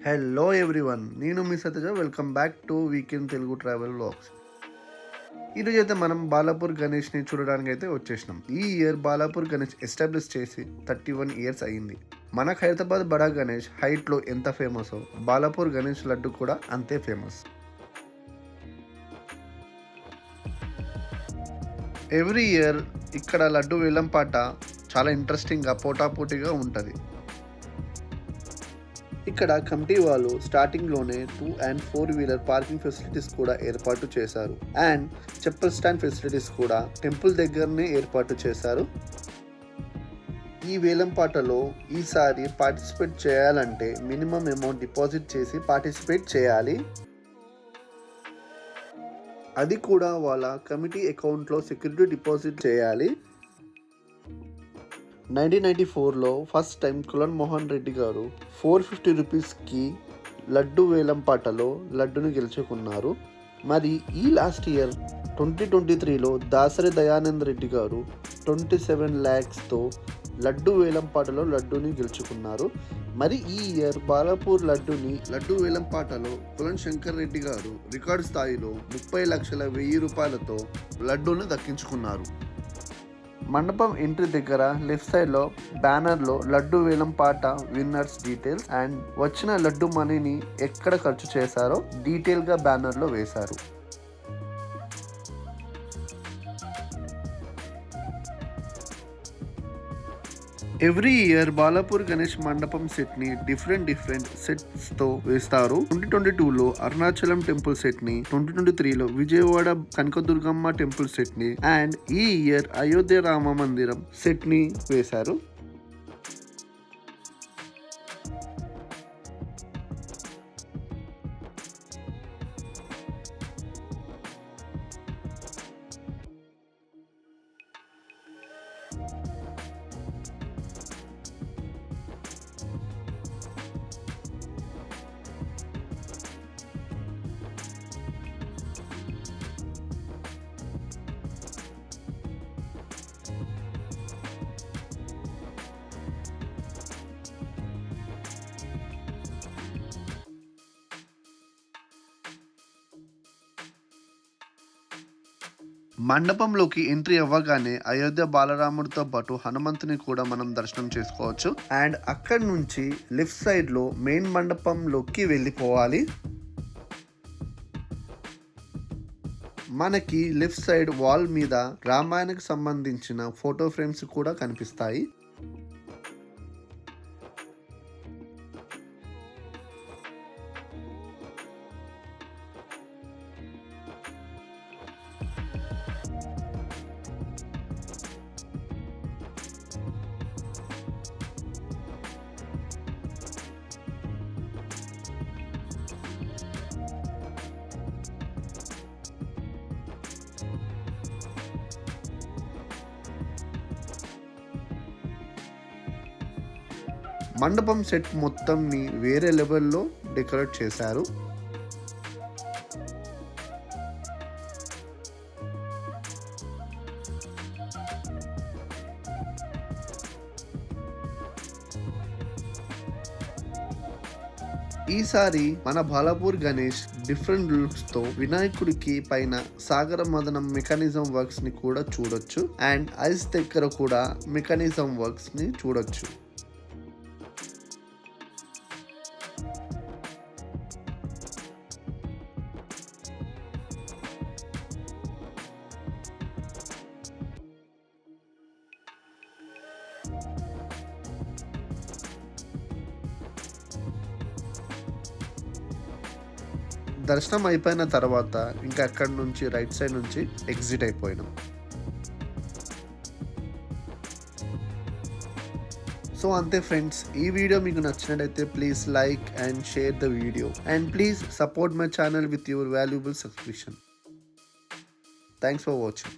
Hello everyone, నేను మీ Sateja. Welcome back to weekend Telugu travel vlogs. ఈరోజు అయితే మనం బాలాపూర్ గణేష్ని చూడడానికి అయితే వచ్చేసినాం. ఈ ఇయర్ బాలాపూర్ గణేష్ ఎస్టాబ్లిష్ చేసి 31 ఇయర్స్ అయ్యింది. మనకు హైదరాబాద్ బడా గణేష్ హైట్లో ఎంత ఫేమసో బాలాపూర్ గణేష్ లడ్డు కూడా అంతే ఫేమస్. ఎవ్రీ ఇయర్ ఇక్కడ లడ్డు వేలం పాట చాలా ఇంట్రెస్టింగ్గా పోటాపోటీగా ఉంటుంది. ఇక్కడ కమిటీ వాళ్ళు స్టార్టింగ్లోనే 2 and 4 వీలర్ పార్కింగ్ ఫెసిలిటీస్ కూడా ఏర్పాటు చేశారు. అండ్ చెప్పల్ స్టాండ్ ఫెసిలిటీస్ కూడా టెంపుల్ దగ్గరనే ఏర్పాటు చేశారు. ఈ వేలం పాటలో ఈసారి పార్టిసిపేట్ చేయాలంటే మినిమం అమౌంట్ డిపాజిట్ చేసి పార్టిసిపేట్ చేయాలి. అది కూడా వాళ్ళ కమిటీ అకౌంట్లో సెక్యూరిటీ డిపాజిట్ చేయాలి. 1994లో ఫస్ట్ టైం కులన్ మోహన్ రెడ్డి గారు 450 రూపీస్కి లడ్డు వేలం పాటలో లడ్డును గెలుచుకున్నారు. మరి ఈ లాస్ట్ ఇయర్ 2023లో దాసరి దయానంద్ రెడ్డి గారు 27 lakhsతో లడ్డు వేలం పాటలో లడ్డుని గెలుచుకున్నారు. మరి ఈ ఇయర్ బాలాపూర్ లడ్డు వేలం పాటలో కులన్ శంకర్ రెడ్డి గారు రికార్డు స్థాయిలో 30,100,000 రూపాయలతో లడ్డూను దక్కించుకున్నారు. మండపం ఎంట్రీ దగ్గర లెఫ్ట్ సైడ్లో బ్యానర్లో లడ్డు వేలం పాట విన్నర్స్ డీటెయిల్స్ అండ్ వచ్చిన లడ్డు మనీని ఎక్కడ ఖర్చు చేశారో డీటెయిల్గా బ్యానర్లో వేశారు. ఎవ్రీ ఇయర్ బాలాపూర్ గణేష్ మండపం సెట్ని డిఫరెంట్ సెట్స్తో వేస్తారు. 2022లో అరుణాచలం టెంపుల్ సెట్ని, 2023లో విజయవాడ కనకదుర్గమ్మ టెంపుల్ సెట్ని అండ్ ఈ ఇయర్ అయోధ్య రామ మందిరం సెట్ని వేశారు. మండపంలోకి ఎంట్రీ అవ్వగానే అయోధ్య బాలరాముడితో పాటు హనుమంతుని కూడా మనం దర్శనం చేసుకోవచ్చు. అండ్ అక్కడి నుంచి లెఫ్ట్ సైడ్లో మెయిన్ మండపంలోకి వెళ్ళిపోవాలి. మనకి లెఫ్ట్ సైడ్ వాల్ మీద రామాయణకు సంబంధించిన ఫోటో ఫ్రేమ్స్ కూడా కనిపిస్తాయి. మండపం సెట్ మొత్తంని వేరే లెవెల్లో డెకరేట్ చేశారు. ఈసారి మన బాలాపూర్ గణేష్ డిఫరెంట్ లుక్స్తో వినాయకుడికి పైన సాగర మదనం మెకానిజం వర్క్స్ ని కూడా చూడొచ్చు. అండ్ ఐస్ దగ్గర కూడా మెకానిజం వర్క్స్ ని చూడొచ్చు. దర్శనం అయిపోయిన తర్వాత ఇంకా అక్కడి నుంచి రైట్ సైడ్ నుంచి ఎగ్జిట్ అయిపోయినాం. సో అంతే ఫ్రెండ్స్, ఈ వీడియో మీకు నచ్చినట్టయితే please like and share the video and please support my channel with your valuable subscription. Thanks for watching.